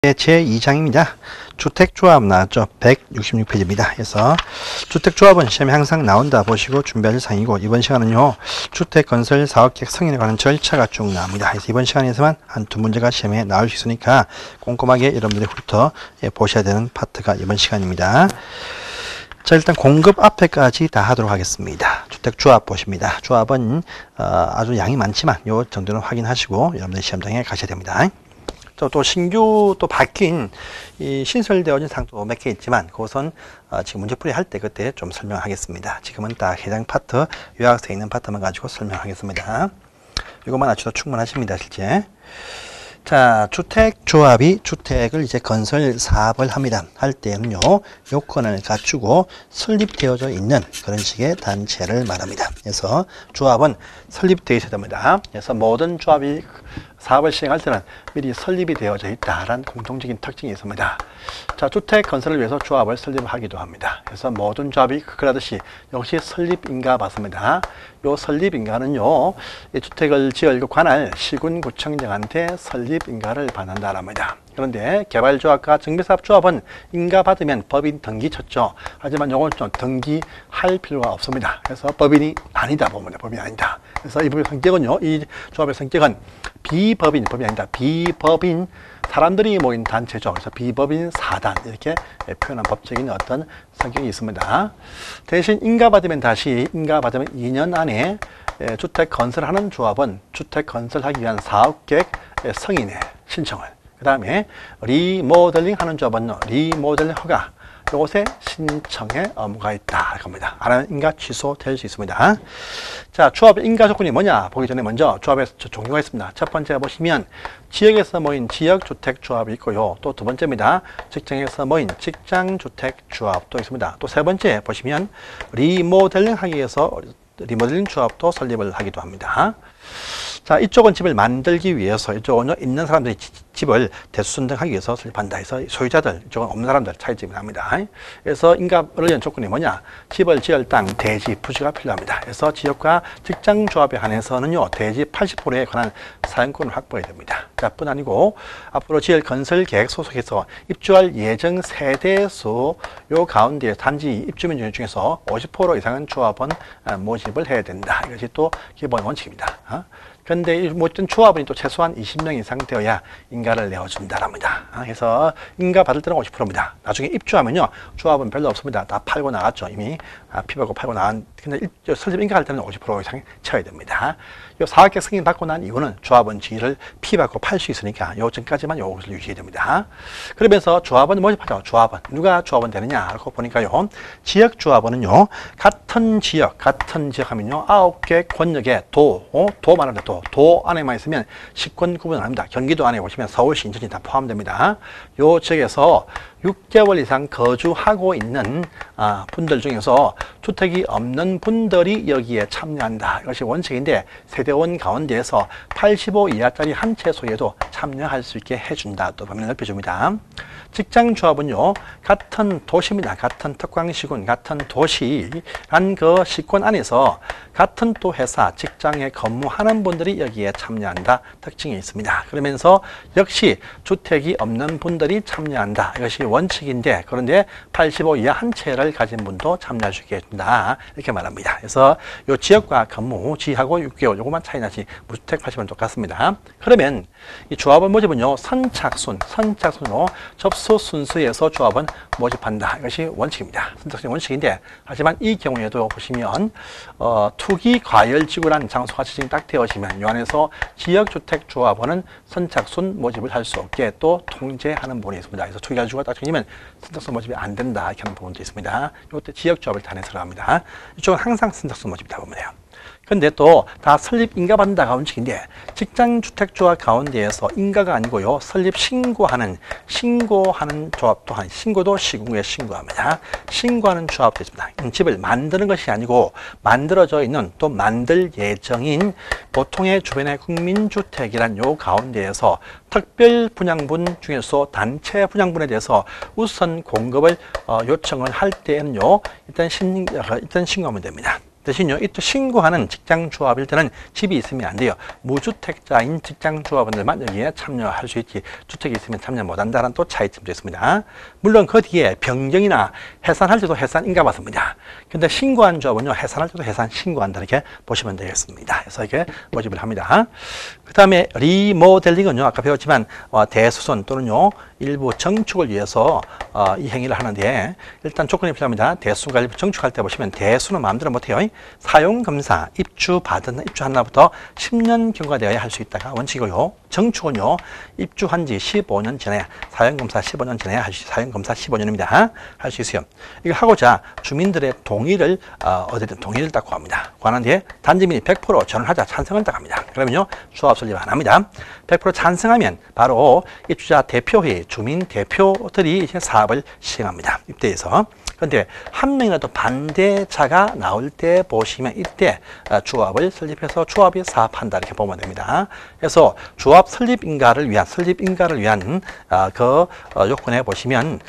제2장입니다. 주택조합 나왔죠. 166페이지입니다. 그래서 주택조합은 시험에 항상 나온다 보시고 준비하실 사항이고, 이번 시간은요 주택건설 사업계획 승인에 관한 절차가 쭉 나옵니다. 그래서 이번 시간에서만 한 두 문제가 시험에 나올 수 있으니까 꼼꼼하게 여러분들이 훑어 보셔야 되는 파트가 이번 시간입니다. 자, 일단 공급 앞에까지 다 하도록 하겠습니다. 주택조합 보십니다. 조합은 아주 양이 많지만 요 정도는 확인하시고 여러분들 시험장에 가셔야 됩니다. 또 신규 또 바뀐 이 신설되어진 사항도 몇 개 있지만 그것은 지금 문제풀이 할 때 그때 좀 설명하겠습니다. 지금은 딱 해당 파트 요약서에 있는 파트만 가지고 설명하겠습니다. 이것만 아셔도 충분하십니다. 실제. 자, 주택조합이 주택을 이제 건설 사업을 합니다. 할 때는요 요건을 갖추고 설립되어져 있는 그런 식의 단체를 말합니다. 그래서 조합은 설립되어 있어야 됩니다. 그래서 모든 조합이 사업을 시행할 때는 미리 설립이 되어져 있다라는 공통적인 특징이 있습니다. 자, 주택 건설을 위해서 조합을 설립하기도 합니다. 그래서 모든 조합이 그러듯이 역시 설립인가 받습니다. 요 설립인가는요, 이 주택을 지을 관할 시군구청장한테 설립인가를 받는다는 겁니다. 그런데 개발조합과 정비사업조합은 인가 받으면 법인 등기 쳤죠. 하지만 요건 좀 등기할 필요가 없습니다. 그래서 법인이 아니다 보면 법인이 아니다. 그래서 이 법의 성격은요, 이 조합의 성격은 비법인, 법이 아니다. 비법인 사람들이 모인 단체죠. 그래서 비법인 사단 이렇게 표현한 법적인 어떤 성격이 있습니다. 대신 인가받으면 다시 인가받으면 2년 안에 주택 건설하는 조합은 주택 건설하기 위한 사업계획 승인의 신청을, 그 다음에 리모델링 하는 조합은 리모델링 허가, 이것에 신청의 의무가 있다 겁니다. 안 하면 인가 취소될 수 있습니다. 자, 조합 인가 조건이 뭐냐 보기 전에 먼저 조합의 종류가 있습니다. 첫 번째 보시면 지역에서 모인 지역주택조합이 있고요. 또 두 번째입니다. 직장에서 모인 직장주택조합도 있습니다. 또 세 번째 보시면 리모델링 하기 위해서 리모델링 조합도 설립을 하기도 합니다. 자, 이쪽은 집을 만들기 위해서, 이쪽은 있는 사람들이 집을 대수선등하기 위해서 설립한다 해서 소유자들, 이쪽은 없는 사람들 차이점이 납니다. 그래서 인가를 위한 조건이 뭐냐? 집을 지을 땅, 대지, 부지가 필요합니다. 그래서 지역과 직장조합에 한해서는요, 대지 80%에 관한 사용권을 확보해야 됩니다. 자, 뿐 아니고 앞으로 지을 건설 계획 소속해서 입주할 예정 세대수 요 가운데 단지 입주민 중에서 50% 이상은 조합원 모집을 해야 된다. 이것이 또 기본 원칙입니다. 그런데 모든 조합원이 또 최소한 20명 이상 되어야 인가를 내어준다랍니다. 그래서 인가 받을 때는 50%입니다. 나중에 입주하면요, 조합은 별로 없습니다. 다 팔고 나갔죠. 이미 피하고 팔고 나간. 근데 설립 인가할 때는 50% 이상 채워야 됩니다. 요 사업계획 승인 받고 난 이후는 조합원 지위를 피받고 팔 수 있으니까 요점까지만 요것을 유지해야 됩니다. 그러면서 조합원 모집하죠. 조합원. 누가 조합원 되느냐? 라고 보니까요, 지역 조합원은요, 같은 지역 하면요, 9개 권역의 도 말합니다. 도 안에만 있으면 시권 구분 안 합니다. 경기도 안에 보시면 서울시, 인천시 다 포함됩니다. 요 지역에서 6개월 이상 거주하고 있는 분들 중에서 주택이 없는 분들이 여기에 참여한다. 이것이 원칙인데 세대원 가운데에서 85 이하짜리 한 채 소유에도 참여할 수 있게 해준다. 또 범위를 넓혀줍니다. 직장조합은요, 같은 도시입니다. 같은 특광시군, 같은 도시란 그 시권 안에서 같은 또 회사, 직장에 근무하는 분들이 여기에 참여한다. 특징이 있습니다. 그러면서 역시 주택이 없는 분들이 참여한다. 이것이 원칙인데, 그런데 85 이하 한 채를 가진 분도 참여할 수 있게 해준다. 이렇게 말합니다. 그래서 이 지역과 근무, 지하고 6개월, 요것만 차이 나지 무주택 하시면 똑같습니다. 그러면 이 조합원 모집은요, 선착순으로 접수 순서에서 조합은 모집한다. 이것이 원칙입니다. 선착순이 원칙인데, 하지만 이 경우에도 보시면 투기 과열지구라는 장소가 지정이 딱 되어지면 이 안에서 지역주택 조합원은 선착순 모집을 할 수 없게 또 통제하는 부분이 있습니다. 그래서 투기 과열지구가 딱 정해지면 선착순 모집이 안 된다. 이렇게 하는 부분도 있습니다. 이것도 지역조합을 단해서 합니다. 이쪽은 항상 선착순 모집이다 보면 돼요. 근데 또 다 설립 인가 받는다가 원칙인데, 직장주택조합 가운데에서 인가가 아니고요, 설립 신고하는 조합 또한 신고도 시군구에 신고합니다. 신고하는 조합도 있습니다. 집을 만드는 것이 아니고 만들어져 있는 또 만들 예정인 보통의 주변의 국민주택이란 요 가운데에서 특별 분양분 중에서 단체 분양분에 대해서 우선 공급을 요청을 할 때는요, 일단 신고하면 됩니다. 대신요, 이 또 신고하는 직장조합일 때는 집이 있으면 안 돼요. 무주택자인 직장조합원들만 여기에 참여할 수 있지, 주택이 있으면 참여 못한다는 또 차이점도 있습니다. 물론 그 뒤에 변경이나 해산할 때도 해산 인가받습니다. 근데 신고한 조합은요, 해산할 때도 해산 신고한다, 이렇게 보시면 되겠습니다. 그래서 이렇게 모집을 합니다. 그 다음에 리모델링은요, 아까 배웠지만 대수선 또는요, 일부 정축을 위해서 이 행위를 하는데, 일단 조건이 필요합니다. 대수가 정축할 때 보시면 대수는 마음대로 못해요. 사용검사, 입주받은 입주한 날부터 10년 경과되어야 할 수 있다가 원칙이고요. 정축은요, 입주한 지 15년 전에, 사용검사 15년 전에 사용검사 15년입니다. 할 수 있어요. 이걸 하고자 주민들의 동의를, 어디든 동의를 딱 구합니다. 구하는 뒤에 단지민이 100% 전원하자 찬성을 딱 합니다. 그러면요, 조합 설립 안 합니다. 100% 찬성하면 바로 입주자 대표회의, 주민 대표들이 이제 사업을 시행합니다. 입대해서. 그런데 한 명이라도 반대자가 나올 때 보시면 이때 조합을 설립해서 조합이 사업한다, 이렇게 보면 됩니다. 그래서 조합 설립 인가를 위한 그 요건에 보시면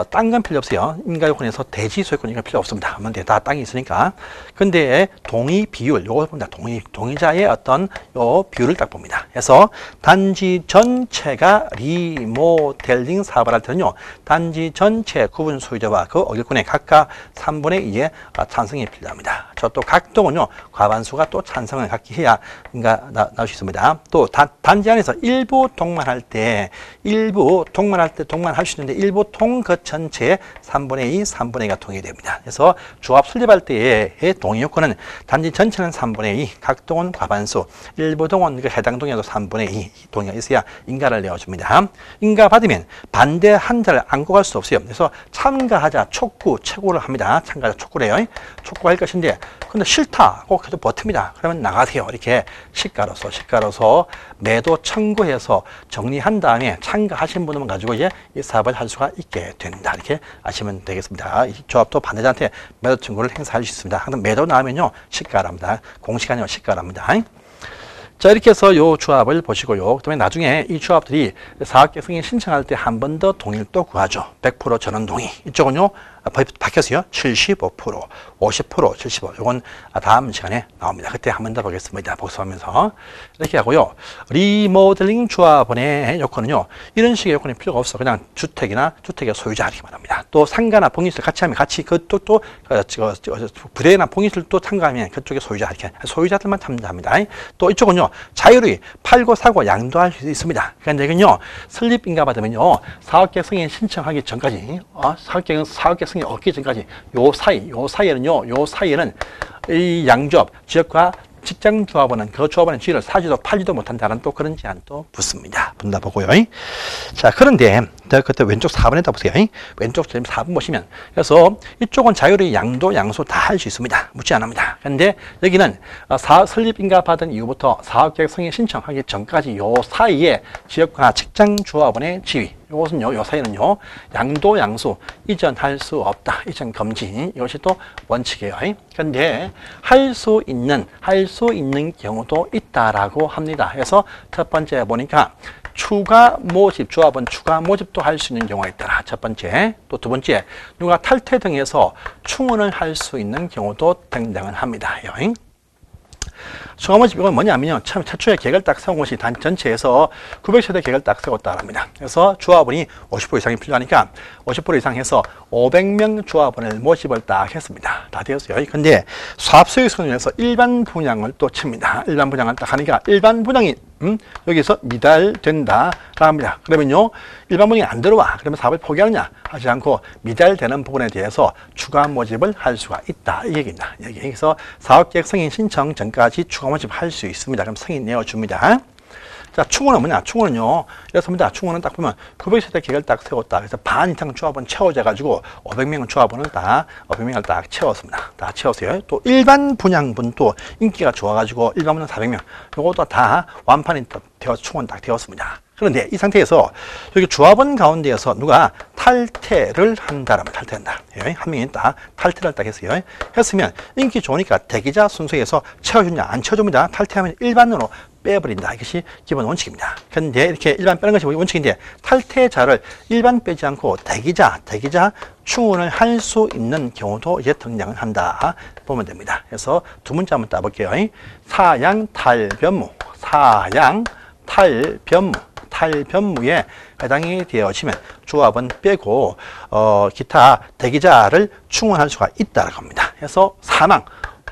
딴 건 필요 없어요. 인가 요건에서 대지 소유권 이건 필요 없습니다. 그런데 다 땅이 있으니까. 근데 동의 비율, 요걸 봅니다. 동의자의 어떤 요 비율을 딱 봅니다. 그래서 단지 전체가 리모델링 사업을 할 때는요, 단지 전체 구분 소유자와 그 어길권의 각각 3분의 2의 찬성이 필요합니다. 저 또 각동은요, 과반수가 또 찬성을 갖게 해야 나올 수 있습니다. 또 단지 안에서 일부 동만할 때 동만할 수 있는데 일부 동 그 전체의 3분의 2, 3분의 2가 동의 됩니다. 그래서 조합 설립할 때의 동의 요건은 단지 전체는 3분의 2, 각 동은 과반수, 일부 동은 그 해당 동에도 3분의 2 동의가 있어야 인가를 내어줍니다. 인가 받으면 반대 한 자를 안고 갈 수 없어요. 그래서 참가하자 촉구를 합니다. 참가하자 촉구를 해요. 촉구할 것인데, 근데 싫다 꼭 해도 버팁니다. 그러면 나가세요. 이렇게 시가로서 매도 청구해서 정리한 다음에 참가하신 분만 가지고 이제 이 사업을 할 수가 있게 된다, 이렇게 아시면 되겠습니다. 이 조합도 반대자한테 매도 청구를 행사할 수 있습니다. 항상 매도 나오면요, 시가랍니다. 공시가 아니라 시가랍니다. 자, 이렇게 해서 요 조합을 보시고요. 그다음에 나중에 이 조합들이 사업계획승인 신청할 때 한 번 더 동의를 또 구하죠. 100% 전원 동의. 이쪽은요, 바뀌었어요. 75%, 50%, 75%. 이건 다음 시간에 나옵니다. 그때 한 번 더 보겠습니다. 복습하면서. 이렇게 하고요. 리모델링 조합원의 요건은요, 이런 식의 요건이 필요가 없어. 그냥 주택이나 주택의 소유자, 이렇게 말합니다. 또 상가나 봉이슬 같이 하면 같이 그것도 부대나 봉이슬도 참가하면 그쪽의 소유자, 이렇게 소유자들만 참가합니다. 또 이쪽은요, 자유로이 팔고 사고 양도할 수 있습니다. 그런데 이건요, 설립 인가 받으면요, 사업계획 승인 신청하기 전까지, 사업계획 승인 얻기 전까지 요 사이에는 이 양조업, 지역과 직장조합원은 그 조합원의 지위를 사지도 팔지도 못한다는 또 그런 제한도 붙습니다. 본다 보고요. 자, 그런데 그때 왼쪽 4번에다 보세요. 왼쪽 4번 보시면, 그래서 이쪽은 자유로이 양도, 양수 다 할 수 있습니다. 묻지 않습니다. 그런데 여기는 사업 설립 인가 받은 이후부터 사업계획 승인 신청하기 전까지 요 사이에 지역과 직장조합원의 지위, 이것은요, 요 사이는요, 양도, 양수 이전할 수 없다. 이전 금지. 이것이 또 원칙이에요. 그런데 할 수 있는 경우도 있다라고 합니다. 그래서 첫 번째 보니까 추가 모집, 조합은 추가 모집도 할 수 있는 경우가 있다. 첫 번째. 또 두 번째, 누가 탈퇴 등에서 충원을 할 수 있는 경우도 등장을 합니다. 추가 모집, 이건 뭐냐면요, 처음 최초에 계획을 딱 세운 것이 단 전체에서 900세대 계획을 딱 세웠다 합니다. 그래서 조합원이 50% 이상이 필요하니까 50% 이상 해서 500명 조합원을 모집을 딱 했습니다. 다 되었어요. 근데 사업소유선에서 일반 분양을 또 칩니다. 일반 분양을 딱 하니까 일반 분양이 여기서 미달된다 합니다. 그러면요, 일반 분양이 안 들어와. 그러면 사업을 포기하느냐 하지 않고 미달되는 부분에 대해서 추가 모집을 할 수가 있다, 이 얘기입니다. 여기서 사업계획 승인 신청 전까지 추가 모집 할 수 있습니다. 그럼 승인 내어줍니다. 자, 충원은 뭐냐? 충원은요, 이렇습니다. 충원은 딱 보면 900세대 계획을 딱 세웠다. 그래서 반 이상 조합원 채워져가지고 500명 조합원을 딱 500명을 딱 채웠습니다. 다 채웠어요. 또 일반 분양분도 인기가 좋아가지고 일반 분양 400명, 요것도 다 완판이 되어 충원 딱 되었습니다. 그런데 이 상태에서 여기 조합원 가운데에서 누가 탈퇴를 한다라면 탈퇴한다. 한 명이 딱 탈퇴를 딱 했어요. 했으면 인기 좋으니까 대기자 순서에서 채워주냐 안 채워줍니다. 탈퇴하면 일반으로 빼버린다. 이것이 기본 원칙입니다. 그런데 이렇게 일반 빼는 것이 원칙인데 탈퇴자를 일반 빼지 않고 대기자 충원을 할 수 있는 경우도 이제 등장을 한다 보면 됩니다. 그래서 두 문자 한번 따볼게요. 사양탈변무, 탈변무에 해당이 되어지면 조합은 빼고 기타 대기자를 충원할 수가 있다는 겁니다. 그래서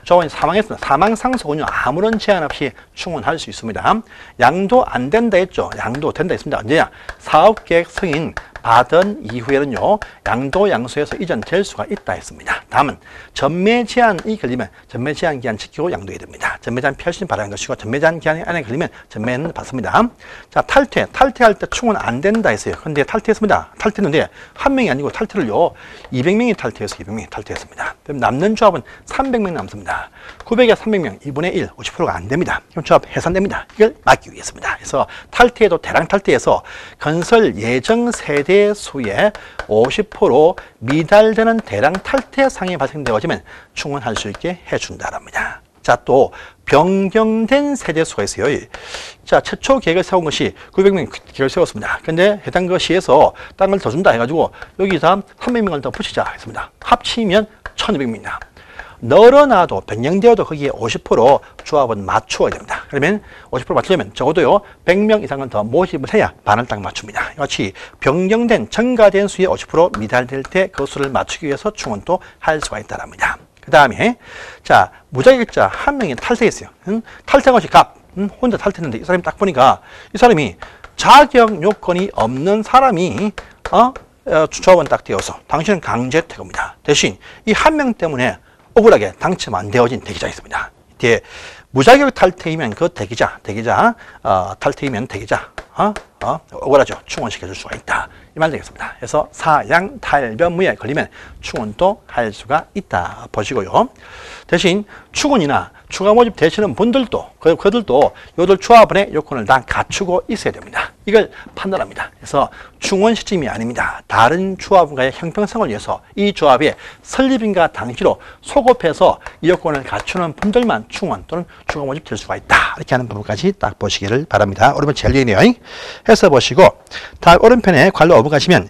조합원이 사망했습니다. 사망상속은요 아무런 제한 없이 충원할 수 있습니다. 양도 안 된다 했죠. 양도 된다 했습니다. 언제냐? 사업계획 승인 받은 이후에는요 양도 양수에서 이전될 수가 있다 했습니다. 다음은 전매 제한이 걸리면 전매 제한 기한 지키고 양도해야 됩니다. 전매 제한 피하시는 바라는 것이고 전매 제한 기한 안에 걸리면 전매는 받습니다. 자, 탈퇴할 때 충원 안 된다 했어요. 근데 탈퇴했습니다. 탈퇴했는데 한 명이 아니고 탈퇴를요 200명이 탈퇴해서 200명이 탈퇴했습니다. 그럼 남는 조합은 300명 남습니다. 900에 300명 2분의 1 50%가 안 됩니다. 그럼 조합 해산됩니다. 이걸 막기 위해서입니다. 그래서 탈퇴해도 대량 탈퇴해서 건설 예정 세대 수의 50% 미달되는 대량 탈퇴 상황이 발생되어지면 충원할 수 있게 해준다랍니다. 자, 또 변경된 세대수가 있어요. 자, 최초 계획을 세운 것이 900명 계획을 세웠습니다. 근데 해당 그 시에서 딴 걸 더 준다 해가지고 여기다 300명을 더 붙이자 했습니다. 합치면 1200명이다. 늘어나도 변경되어도 거기에 50% 조합은 맞추어야 됩니다. 그러면 50% 맞추려면 적어도요 100명 이상은 더 모집을 해야 반을 딱 맞춥니다. 이같이 변경된 증가된 수의 50% 미달될 때 그 수를 맞추기 위해서 충원도 할 수가 있다랍니다. 그 다음에 자 무자격자 한 명이 탈퇴했어요. 탈퇴한 것이 혼자 탈퇴했는데 이 사람이 딱 보니까 이 사람이 자격 요건이 없는 사람이 조합원 딱 되어서 당신은 강제 퇴거입니다. 대신 이 한 명 때문에 억울하게 당첨 안 되어진 대기자 있습니다. 이때 무자격 탈퇴이면 그 대기자 탈퇴이면 대기자 억울하죠. 충원시켜줄 수가 있다. 이 말 되겠습니다. 그래서 사양탈변무에 걸리면 충원도 할 수가 있다 보시고요. 대신 충원이나 추가 모집 되시는 분들도 그들도 요들 조합원의 요건을 다 갖추고 있어야 됩니다. 이걸 판단합니다. 그래서 충원 시점이 아닙니다. 다른 조합원과의 형평성을 위해서 이 조합의 설립인과 당시로 소급해서 이 요건을 갖추는 분들만 충원 또는 추가 모집 될 수가 있다. 이렇게 하는 부분까지 딱 보시기를 바랍니다. 오른편 젤리네요. 해서 보시고 다음 오른편에 관로 어부 가시면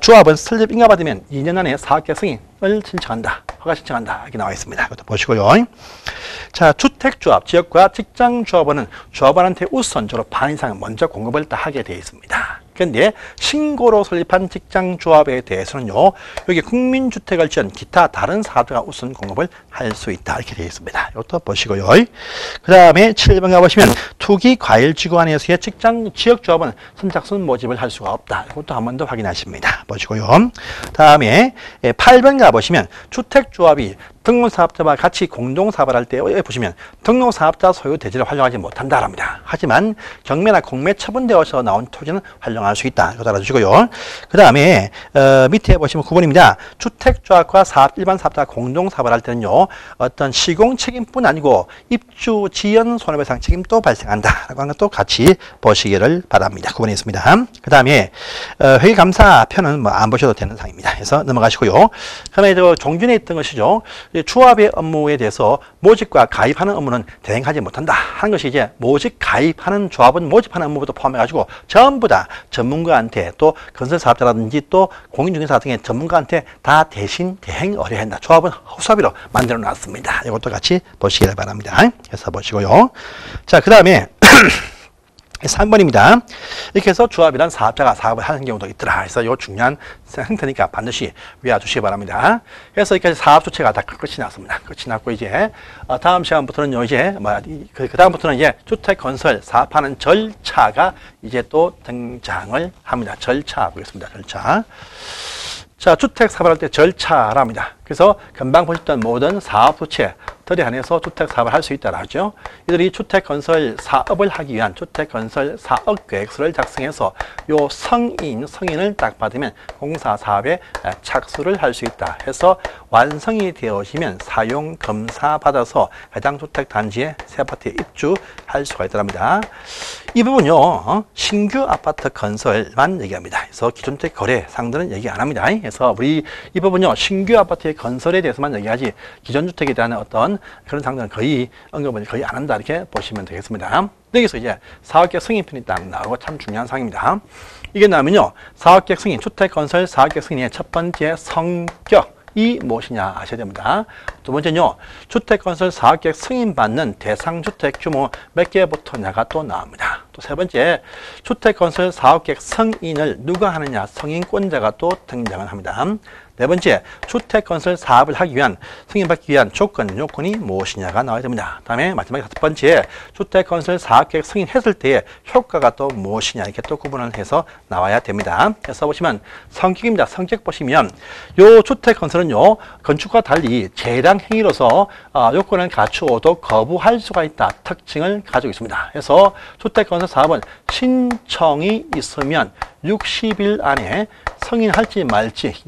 조합은 설립인가 받으면 2년 안에 사업계획 승인을 신청한다. 허가 신청한다. 이렇게 나와 있습니다. 이것도 보시고요. 자, 주택조합, 지역과 직장조합원은 조합원한테 우선적으로 반 이상 먼저 공급을 다 하게 되어 있습니다. 그런데 신고로 설립한 직장조합에 대해서는요, 여기 국민주택을 지은 기타 다른 사업자가 우선 공급을 할 수 있다. 이렇게 되어 있습니다. 이것도 보시고요. 그 다음에 7번 가보시면 투기 과일지구안에서의 지역조합은 선착순 모집을 할 수가 없다. 이것도 한 번 더 확인하십니다. 보시고요. 다음에 8번 가보시면 주택조합이 등록사업자와 같이 공동사업을 할 때 보시면 등록사업자 소유 대지를 활용하지 못한다랍니다. 하지만 경매나 공매 처분되어서 나온 토지는 활용할 수 있다. 이거 알아주시고요. 그 다음에 밑에 보시면 9번입니다. 주택조합과 일반 사업자가 공동사업을 할 때는요. 어떤 시공 책임뿐 아니고 입주 지연 손해배상 책임도 발생한다라고 하는 것도 같이 보시기를 바랍니다. 9번에 있습니다. 그 다음에 회계감사편은 뭐 안 보셔도 되는 사항입니다. 그래서 넘어가시고요. 그다음에 종균에 있던 것이죠. 조합의 업무에 대해서 모집과 가입하는 업무는 대행하지 못한다 하는 것이 이제 모집 가입하는 조합은 모집하는 업무부터 포함해가지고 전부 다 전문가한테 또 건설사업자라든지 또 공인중개사 등의 전문가한테 다 대신 대행 의뢰한다. 조합은 허수아비로 만들어 놨습니다. 이것도 같이 보시길 바랍니다. 해서 보시고요. 자, 그 다음에 3번입니다. 이렇게 해서 조합이란 사업자가 사업을 하는 경우도 있더라. 그래서 이 중요한 형태니까 반드시 외워주시기 바랍니다. 그래서 이렇게 사업 주체가 다 끝이 났습니다. 끝이 났고 이제 다음 시간부터는요 이제 그 다음부터는 이제 주택 건설 사업하는 절차가 이제 또 등장을 합니다. 절차 보겠습니다. 절차. 자, 주택 사업을 할 때 절차랍니다. 그래서 금방 보셨던 모든 사업 주체들에 한해서 주택 사업을 할 수 있다라 하죠. 이들이 주택 건설 사업을 하기 위한 주택 건설 사업 계획서를 작성해서 요 성인을 딱 받으면 공사 사업에 착수를 할 수 있다 해서 완성이 되어지면 사용 검사 받아서 해당 주택 단지에 새 아파트에 입주할 수가 있답니다. 이 부분요 신규 아파트 건설만 얘기합니다. 그래서 기존주택 거래 상들은 얘기 안 합니다. 그래서 우리 이 부분요 신규 아파트의 건설에 대해서만 얘기하지 기존 주택에 대한 어떤 그런 상들은 거의 언급을 거의 안 한다 이렇게 보시면 되겠습니다. 여기서 이제 사업계획 승인편이 딱 나오고 참 중요한 사항입니다. 이게 나면요, 사업계획 승인, 주택건설 사업계획 승인의 첫 번째 성격이 무엇이냐 아셔야 됩니다. 두 번째는요, 주택건설 사업계획 승인받는 대상주택 규모 몇 개부터냐가 또 나옵니다. 또 세 번째, 주택건설 사업계획 승인을 누가 하느냐, 승인권자가 또 등장을 합니다. 네 번째, 주택건설 사업을 하기 위한, 승인받기 위한 요건이 무엇이냐가 나와야 됩니다. 다음에 마지막에 다섯 번째, 주택건설 사업계획 승인했을 때의 효과가 또 무엇이냐, 이렇게 또 구분을 해서 나와야 됩니다. 그래서 보시면 성격입니다. 성격 보시면 요 주택건설은요, 건축과 달리 재량 행위로서 요건을 갖추어도 거부할 수가 있다 특징을 가지고 있습니다. 그래서 주택건설 사업은 신청이 있으면 60일 안에 승인할지 말지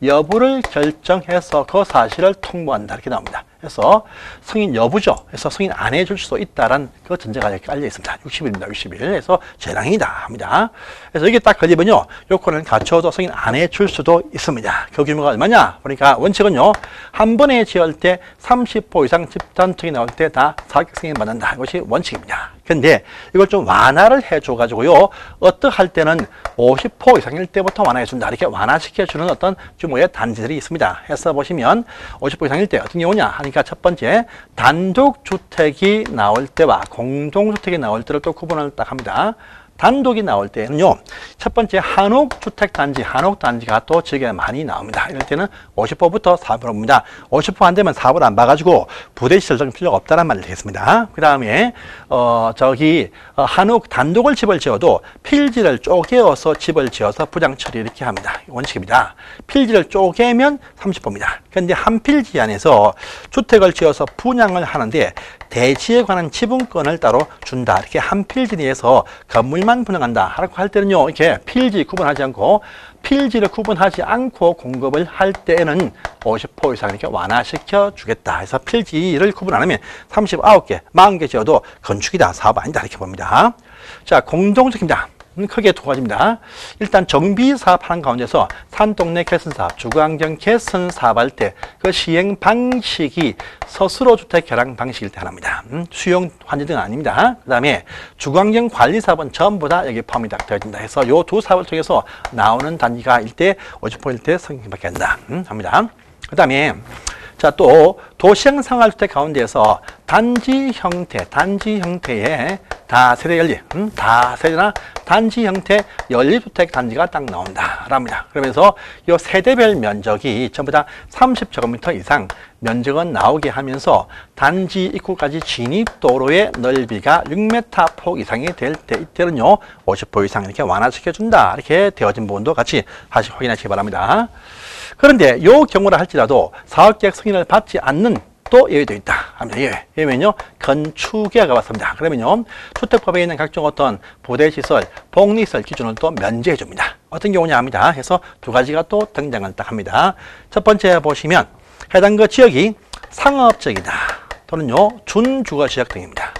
여부를 결정해서 그 사실을 통보한다 이렇게 나옵니다. 그래서 승인 여부죠. 그래서 승인 안 해줄 수도 있다라는 그 전제가 이렇게 깔려 있습니다. 60일입니다. 60일. 그래서 재량이다 합니다. 그래서 이게 딱 걸리면요, 요건을 갖춰도 승인 안 해줄 수도 있습니다. 그 규모가 얼마냐? 보니까 원칙은요, 한 번에 지을 때 30% 이상 집단층이 나올 때 다 사업계획 승인 받는다. 이것이 원칙입니다. 근데 이걸 좀 완화를 해줘가지고요, 어떻게 할 때는 50% 이상일 때부터 완화해준다. 이렇게 완화시켜주는 어떤 규모의 단지들이 있습니다. 해서 보시면 50% 이상일 때 어떤 경우냐 하니까 첫 번째, 단독주택이 나올 때와 공동주택이 나올 때를 또 구분을 딱 합니다. 단독이 나올 때는요, 첫 번째 한옥주택단지, 한옥단지가 또 지역에 많이 나옵니다. 이럴 때는 50%부터 사업을 봅니다. 50% 안 되면 사업을 안 봐가지고 부대시설 등 필요가 없다는 말이 되겠습니다. 그 다음에 한옥 단독을 집을 지어도 필지를 쪼개어서 집을 지어서 부장 처리 이렇게 합니다. 원칙입니다. 필지를 쪼개면 30%입니다. 그런데 한 필지 안에서 주택을 지어서 분양을 하는데 대지에 관한 지분권을 따로 준다. 이렇게 한 필지 내에서 건물만 분양한다. 라고 할 때는요, 이렇게 필지 구분하지 않고, 필지를 구분하지 않고 공급을 할 때에는 50% 이상 이렇게 완화시켜 주겠다. 그래서 필지를 구분 안 하면 39개, 40개 지어도 건축이다. 사업 아니다. 이렇게 봅니다. 자, 공동주택입니다. 크게 두 가지입니다. 일단 정비 사업하는 가운데서 산동네 개선 사업, 주거환경 개선 사업할 때 그 시행 방식이 스스로 주택 결항 방식일 때 하나입니다. 수용 환지 등은 아닙니다. 그 다음에 주거환경 관리 사업은 전부 다 여기 포함이 되어진다 해서 이 두 사업을 통해서 나오는 단지가 일대 50%일 때 승인받게 한다 합니다. 그 다음에 자, 또 도시형 생활주택 가운데에서 단지 형태의 다세대 연립, 다세대나 단지 형태 연립주택 단지가 딱 나온다 합니다. 그러면서 이 세대별 면적이 전부 다 30제곱미터 이상 면적은 나오게 하면서 단지 입구까지 진입도로의 넓이가 6m 폭 이상이 될 때 이때는요, 50% 이상 이렇게 완화시켜준다. 이렇게 되어진 부분도 같이 다시 확인하시기 바랍니다. 그런데 이 경우라 할지라도 사업계획 승인을 받지 않는 또 예외도 있다 합니다. 예외는요, 건축계약가 왔습니다. 그러면요, 주택법에 있는 각종 어떤 부대시설, 복리시설 기준을 또 면제해 줍니다. 어떤 경우냐 합니다. 해서 두 가지가 또 등장을 딱 합니다. 첫 번째 보시면 해당 그 지역이 상업지역이다 또는요, 준주거지역 등입니다.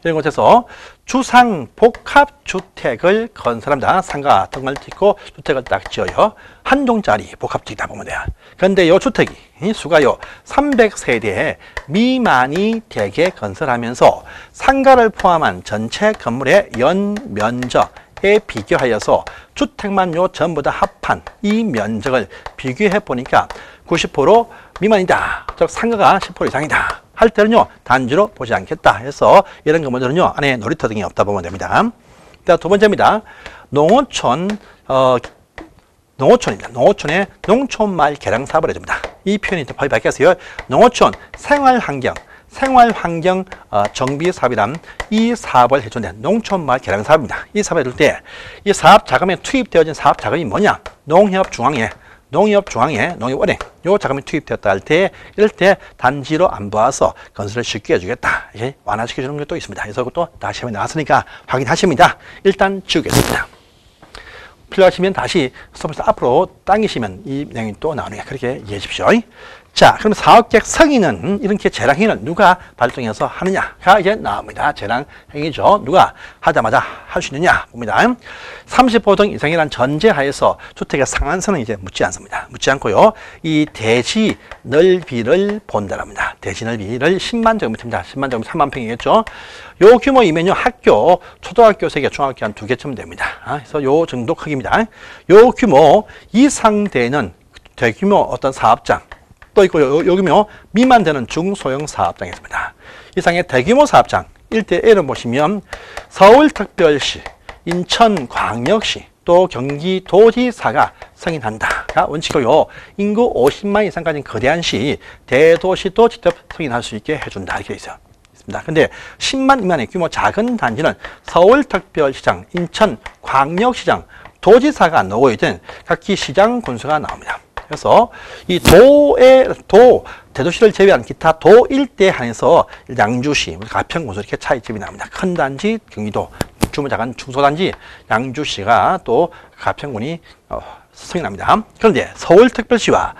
이런 곳에서 주상 복합주택을 건설합니다. 상가 등을 짓고 주택을 딱 지어요. 한 동짜리 복합주택이다 보면 돼요. 그런데 이 주택이 수가요 300세대 미만이 되게 건설하면서 상가를 포함한 전체 건물의 연면적에 비교하여서 주택만 요 전부 다 합한 이 면적을 비교해 보니까 90% 미만이다. 즉 상가가 10% 이상이다. 할 때는요, 단지로 보지 않겠다 해서 이런 건물들은요, 안에 놀이터 등이 없다 보면 됩니다. 두 번째입니다. 농어촌입니다. 농어촌에 농촌마을 개량 사업을 해줍니다. 이 표현이 더 바뀌었어요. 농어촌 생활환경 정비 사업이란 이 사업을 해주는데 농촌마을 개량 사업입니다. 이 사업을 해줄 때 이 사업 자금에 투입되어진 사업 자금이 뭐냐? 농협중앙회, 농협은행, 요 자금이 투입되었다 할 때, 이럴 때 단지로 안 봐서 건설을 쉽게 해주겠다. 이게 완화시켜주는 것도 있습니다. 그래서 그것도 다시 시험에 나왔으니까 확인하십니다. 일단 지우겠습니다. 필요하시면 다시 스톱에서 앞으로 당기시면 이 내용이 또 나오니까 그렇게 이해해 주십시오. 자, 그럼 사업계획 승인은 이렇게 재량행위를 누가 발동해서 하느냐가 이제 나옵니다. 재량행위죠. 누가 하자마자 할 수 있느냐 봅니다. 30호등 이상이란 전제하에서 주택의 상한선은 이제 묻지 않습니다. 묻지 않고요. 이 대지 넓이를 본다랍니다. 대지 넓이를 10만 제곱미터입니다. 10만 제곱미터 3만 평이겠죠. 요 규모이면요. 학교, 초등학교 3개, 중학교 한 2개쯤 됩니다. 그래서 요 정도 크기입니다. 요 규모 이상 되는 대규모 어떤 사업장 또 있고 여기면 미만되는 중소형 사업장이 있습니다. 이상의 대규모 사업장 1대1을 보시면 서울특별시, 인천광역시, 또 경기도지사가 승인한다가 원칙이고요. 인구 50만 이상 가진 거대한 시, 대도시도 직접 승인할 수 있게 해준다 이렇게 있어요. 근데 10만 미만의 규모 작은 단지는 서울특별시장, 인천광역시장, 도지사가 놓여있던 각기 시장 군수가 나옵니다. 그래서 이 대도시를 제외한 기타 도 일대 한해서 양주시, 가평군수 이렇게 차이점이 나옵니다. 큰 단지 경기도, 작은 중소단지 양주시가 또 가평군이 승인합니다. 그런데 서울특별시와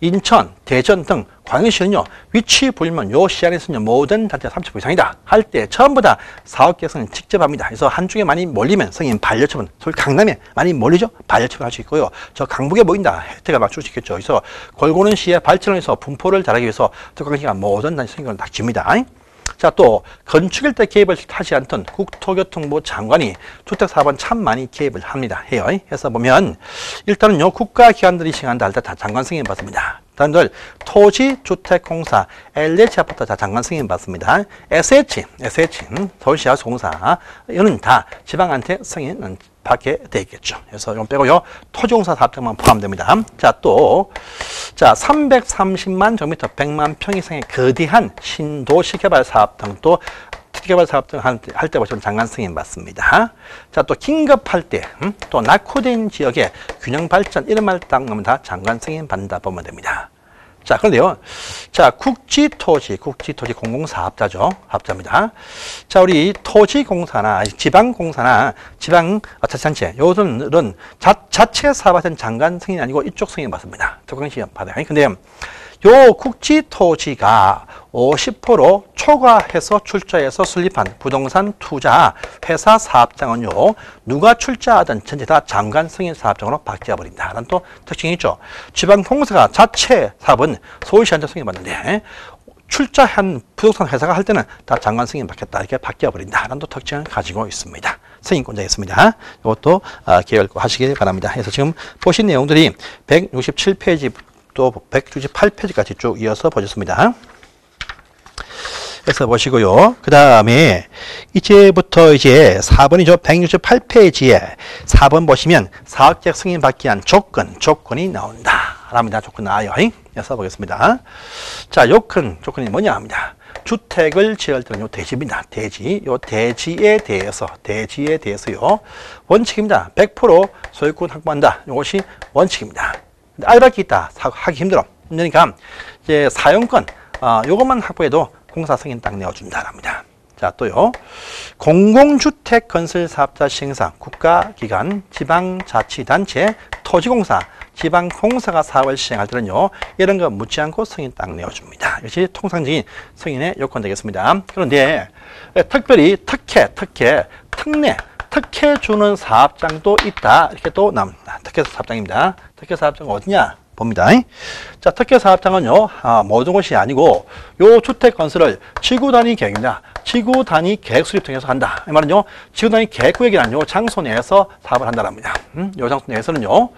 인천, 대전 등 광역시는요, 위치 불문 요 시안에서는 모든 단지가 30% 이상이다 할 때 전부 다 사업계획 승인 직접 합니다. 그래서 한쪽에 많이 몰리면 승인 반려처분, 서울 강남에 많이 몰리죠? 반려처분 할 수 있고요. 저 강북에 모인다 혜택을 막 줄 수 있겠죠. 그래서 골고루 시의 발전을 해서 분포를 잘하기 위해서 특광시가 모든 단지 승인을 딱 줍니다. 자, 또 건축일 때 개입을 하지 않던 국토교통부 장관이 주택사업은 참 많이 개입을 합니다. 해요. 해서 보면 일단은요, 국가기관들이 시행한다 할 때 다 장관 승인 받습니다. 다른들 토지주택공사, LH 아파트 다 장관 승인 받습니다. SH, 서울시하수공사 이거는 다 지방한테 승인 받게 돼 있겠죠. 그래서 이건 빼고요, 토지공사 사업장만 포함됩니다. 자, 또 330만 제곱미터 100만 평 이상의 거대한 신도시 개발 사업 등도 특개발 사업 등 할 때 보시면 장관 승인 받습니다. 자, 또 긴급할 때, 또 낙후된 지역의 균형 발전 이런 말 딱 나오면 다 장관 승인 받는다 보면 됩니다. 자, 그런데요. 자, 국지토지 공공사업자죠. 사업자입니다. 자, 우리 토지공사나 지방공사나 지방자치단체, 요들은 자체 사업하는 장관 승인이 아니고 이쪽 승인 받습니다. 특광시 받아요. 근데 요 국지토지가 50% 초과해서 출자해서 설립한 부동산 투자 회사 사업장은요, 누가 출자하든 전체 다 장관 승인 사업장으로 바뀌어 버린다라는 또 특징이 있죠. 지방공사가 자체 사업은 서울시한테 승인 받는데 출자한 부동산 회사가 할 때는 다 장관 승인 받겠다 이렇게 바뀌어 버린다라는 또 특징을 가지고 있습니다. 승인권자가 있습니다. 이것도 기억하시길 바랍니다. 그래서 지금 보신 내용들이 167페이지 또 168페이지까지 쭉 이어서 보셨습니다. 그래서 보시고요. 그 다음에 이제부터 이제 4번이죠. 168페이지에 4번 보시면 사업계획 승인 받기 위한 조건이 나온다.랍니다. 조건 나와요. 그래서 보겠습니다. 자, 조건이 뭐냐 합니다. 주택을 지을 때는 요 대지입니다. 요 대지에 대해서요. 원칙입니다. 100% 소유권 확보한다. 이것이 원칙입니다. 알박기 있다. 하기 힘드니까 이제 사용권 요것만 확보해도 공사 승인 딱 내어준다랍니다. 자, 또요. 공공주택 건설 사업자 시행사, 국가기관, 지방자치단체, 토지공사, 지방공사가 사업을 시행할 때는요, 이런 거 묻지 않고 승인 딱 내어줍니다. 이것이 통상적인 승인의 요건 되겠습니다. 그런데 특별히 특혜 주는 사업장도 있다. 이렇게 또 나옵니다. 특혜 사업장입니다. 특혜 사업장은 어디냐? 봅니다. 자, 특혜 사업장은요, 모든 것이 아니고, 요 주택 건설을 지구 단위 계획입니다. 지구 단위 계획 수립 통해서 한다. 이 말은요, 지구 단위 계획 구역이라는 요 장소 내에서 사업을 한다랍니다. 요 장소 내에서는요,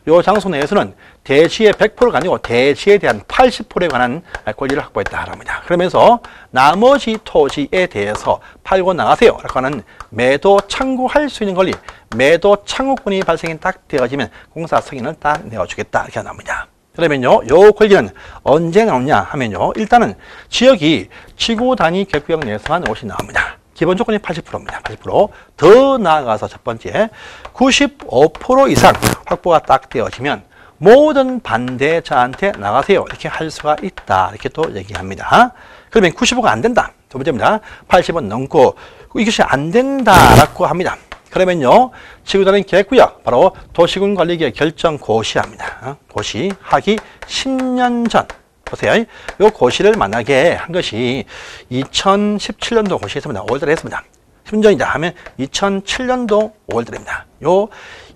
요 장소 내에서는 대지의 100%가 아니고 대지에 대한 80%에 관한 권리를 확보했다랍니다. 그러면서 나머지 토지에 대해서 팔고 나가세요. 라고 하는 매도 청구할 수 있는 권리, 매도 청구권이 발생이 딱 되어지면 공사 승인을 딱 내어주겠다. 이렇게 나옵니다. 그러면요, 요 권리는 언제 나오냐 하면요, 일단은 지역이 지구 단위 계획구역 내에서만 옷이 나옵니다. 기본 조건이 80%입니다. 80%. 더 나아가서 첫 번째, 95% 이상 확보가 딱 되어지면 모든 반대자한테 나가세요. 이렇게 할 수가 있다. 이렇게 또 얘기합니다. 그러면 95가 안 된다. 두 번째입니다. 80은 넘고 이것이 안 된다라고 합니다. 그러면요, 지구단위 계획구역, 바로 도시군관리계획 결정 고시합니다. 고시하기 10년 전, 보세요. 요 고시를 만나게 한 것이 2017년도 고시했습니다. 5월달에 했습니다. 10년 전이다 하면 2007년도 5월달입니다. 요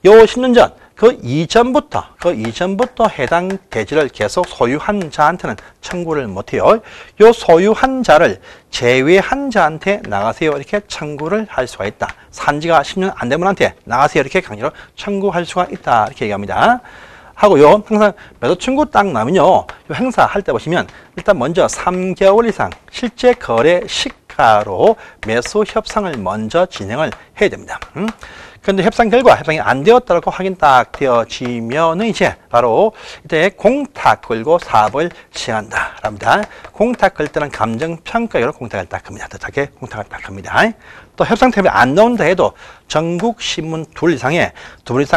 10년 전, 그 이전부터 해당 대지를 계속 소유한 자한테는 청구를 못해요. 요 소유한 자를 제외한 자한테 나가세요. 이렇게 청구를 할 수가 있다. 산지가 10년 안 된 분한테 나가세요. 이렇게 강제로 청구할 수가 있다. 이렇게 얘기합니다. 하고요. 항상 매도 청구 딱 나면요. 요 행사 할 때 보시면 일단 먼저 3개월 이상 실제 거래 시가로 매수 협상을 먼저 진행을 해야 됩니다. 그런데 협상 결과 협상이 안 되었다고 확인 딱 되어지면은 이제 바로 이때 공탁 걸고 사업을 시행한다.랍니다. 공탁 걸 때는 감정평가로 공탁을 딱 합니다. 더 작게 공탁을 딱 합니다. 또 협상 템이 안 나온다 해도 전국 신문 둘 이상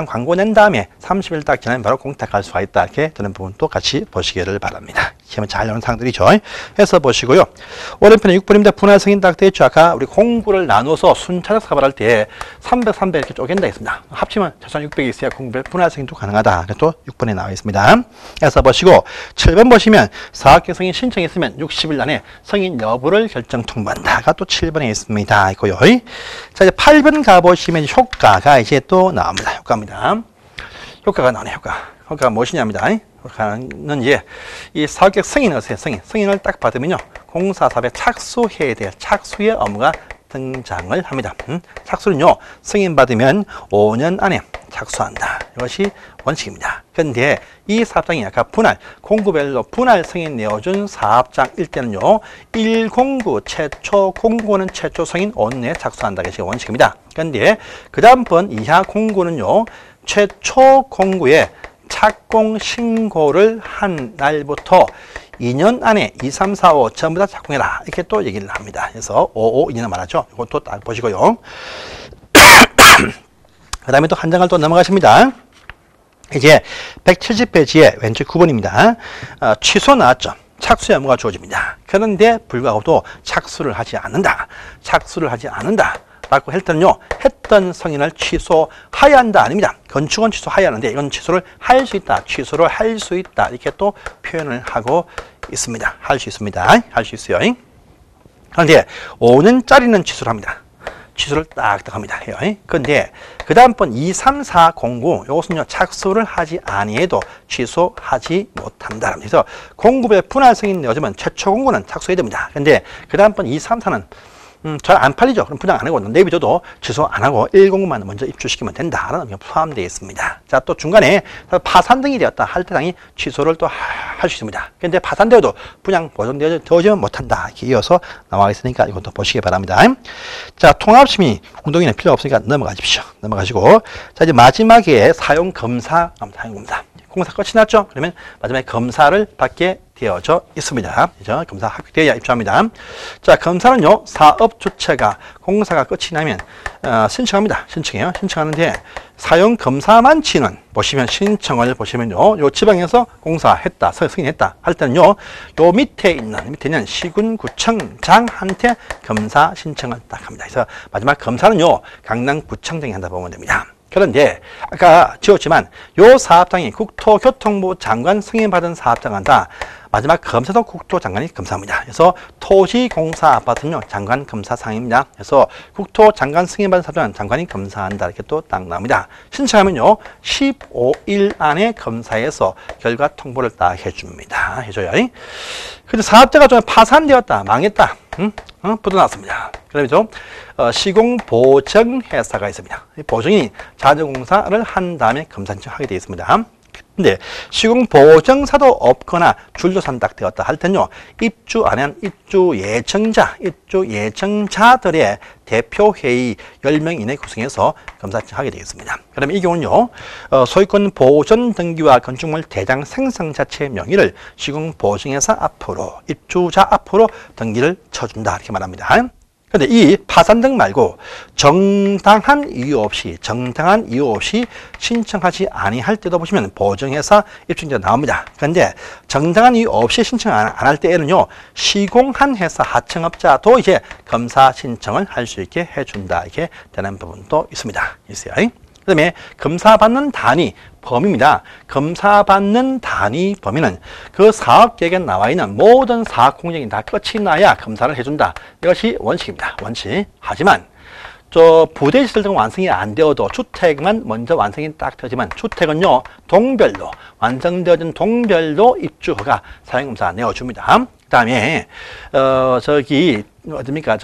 광고 낸 다음에 30일 딱 지나면 바로 공탁할 수가 있다. 이렇게 되는 부분도 같이 보시기를 바랍니다. 시험에 잘 나오는 사항들이죠. 해서 보시고요. 오른편에 6번입니다. 분할 승인 딱 되어 있죠. 아까 우리 공구를 나눠서 순차적 사발할 때 300, 300 이렇게 쪼갠다 했습니다. 합치면 최소한 600이 있어야 공구별 분할 승인도 가능하다. 또 6번에 나와 있습니다. 해서 보시고 7번 보시면 사업계획 승인 신청이 있으면 60일 안에 승인 여부를 결정 통보한다가 또 7번에 있습니다. 있고요. 자, 이제 8번 가보시면 효과가 이제 또 나옵니다. 효과입니다. 효과가 나오네, 효과가 무엇이냐입니다. 효과는 이제 이 사업계획 승인을 승인을 딱 받으면요. 공사사업에 착수해야 될 착수의 업무가 등장을 합니다. 착수는요, 승인받으면 5년 안에 착수한다. 이것이 원칙입니다. 그런데 이 사업장이 아까 공구별로 분할 승인 내어준 사업장일 때는요, 1공구 최초 공구는 최초 승인 5년 내에 착수한다. 이것이 원칙입니다. 그런데 그 다음번 이하 공구는요, 최초 공구에 착공 신고를 한 날부터 2년 안에 2, 3, 4, 5 전부 다 착공해라. 이렇게 또 얘기를 합니다. 그래서 5, 5, 2년 말하죠. 이것도 딱 보시고요. 그 다음에 또 한 장을 또 넘어가십니다. 이제 170페이지에 왼쪽 9번입니다. 취소 나왔죠. 착수 의무가 주어집니다. 그런데 불구하고도 착수를 하지 않는다. 라고 할 때는요, 했던 승인을 취소해야 한다. 아닙니다. 건축은 취소해야 하는데 이건 취소를 할 수 있다. 취소를 할 수 있다. 이렇게 또 표현을 하고 있습니다. 할 수 있습니다. 할 수 있어요. 그런데 5년짜리는 취소를 합니다. 취소를 딱딱 합니다. 그런데 그 다음번 2, 3, 4, 09 이것은요, 착수를 하지 아니해도 취소하지 못한다. 그래서 공구별 분할 승인 내어주면 최초 공구는 착수해야 됩니다. 그런데 그 다음번 2, 3, 4는 잘 안 팔리죠. 그럼 분양 안 하고 내비둬도 취소 안 하고 1공만 먼저 입주시키면 된다라는 의미가 포함되어 있습니다. 자, 또 중간에 파산 등이 되었다 할 때 당연히 취소를 또 할 수 있습니다. 그런데 파산되어도 분양 보존되어지면 못한다. 이렇게 이어서 나와 있으니까 이것도 보시기 바랍니다. 자, 통합심의 공동위는 필요 없으니까 넘어가십시오. 넘어가시고, 자, 이제 마지막에 사용 검사. 공사 끝이 났죠? 그러면 마지막에 검사를 받게 되어져 있습니다. 그죠? 검사 합격되어야 입주합니다. 자, 검사는요, 사업 주체가 공사가 끝이 나면 신청합니다. 신청하는데 사용 검사만 치는 보시면 신청을 보시면요, 요 지방에서 공사했다, 승인했다 할 때는요, 요 밑에 있는 시군구청장한테 검사 신청을 딱 합니다. 그래서 마지막 검사는요, 강남구청장이 한다 보면 됩니다. 그런데 아까 지웠지만 요 사업장이 국토교통부 장관 승인받은 사업장한다. 마지막 검사도 국토장관이 검사합니다. 그래서 토지공사 아파트는요, 장관 검사상입니다. 그래서 국토장관 승인받은 사업장은 장관이 검사한다. 이렇게 또 딱 나옵니다. 신청하면요, 15일 안에 검사해서 결과 통보를 딱 해줘요. 근데 사업자가 좀 파산되었다, 망했다, 뻗어났습니다. 그래서 시공보정회사가 있습니다. 보정이 자재공사를 한 다음에 검사 신청하게 되어 있습니다. 근데 시공보정사도 없거나 줄도산 딱 되었다 할 때는요, 입주 안 한 입주 예정자들의 대표회의 10명 이내 구성해서 검사 신청하게 되겠습니다. 그러면 이 경우는요, 소유권 보존 등기와 건축물 대장 생성 자체 명의를 시공보정회사 앞으로, 입주자 앞으로 등기를 쳐준다. 이렇게 말합니다. 근데 이 파산 등 말고 정당한 이유 없이 신청하지 아니할 때도 보시면 보정회사 입주자 나옵니다. 그런데 정당한 이유 없이 신청 안 할 때에는요, 시공한 회사 하청업자도 이제 검사 신청을 할 수 있게 해준다. 이렇게 되는 부분도 있습니다. 있어요. 그 다음에 검사 받는 단위 범위입니다. 검사받는 단위 범위는 그 사업 계획에 나와 있는 모든 사업 공정이 다 끝이 나야 검사를 해준다. 이것이 원칙입니다. 원칙. 하지만 부대시설 등 완성이 안 되어도 주택만 먼저 완성이 딱 되지만 주택은요 동별로 완성되어진 동별로 입주 허가 사용검사 내어줍니다. 그 다음에 어딥니까?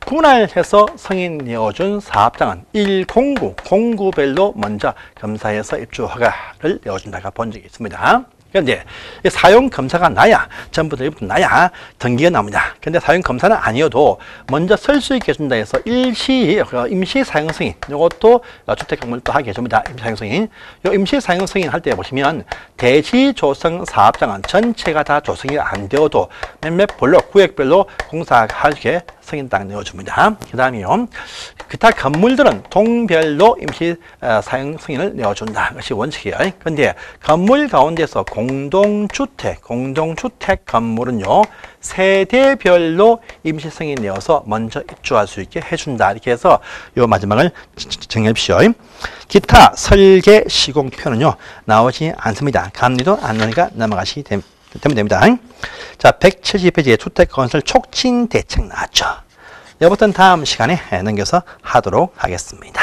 분할해서 승인 내어준 사업장은 1공구, 공구별로 먼저 검사해서 입주 허가를 내어준다가 본 적이 있습니다. 그런데 사용 검사가 나야 전부 다 나야 등기가 나옵니다. 그런데 사용 검사는 아니어도 먼저 쓸 수 있게 해준다 해서 임시 사용 승인 이것도 주택 건물 또 하게 해줍니다. 임시 사용 승인. 요 임시 사용 승인 할 때 보시면 대지 조성 사업장은 전체가 다 조성이 안 되어도 몇몇 블록 구역별로 공사하게 승인 딱 내어줍니다. 그 다음에요. 기타 건물들은 동별로 임시 사용 승인을 내어준다. 그것이 원칙이에요. 그런데 건물 가운데서 공동주택 건물은요 세대별로 임시 승인 내어서 먼저 입주할 수 있게 해준다. 이렇게 해서 요 마지막을 정리합시오. 기타 설계 시공표는요 나오지 않습니다. 감리도 안 나오니까 넘어가시면 됩니다. 자, 170페이지에 주택건설 촉진 대책 나왔죠. 이것부터는 다음 시간에 넘겨서 하도록 하겠습니다.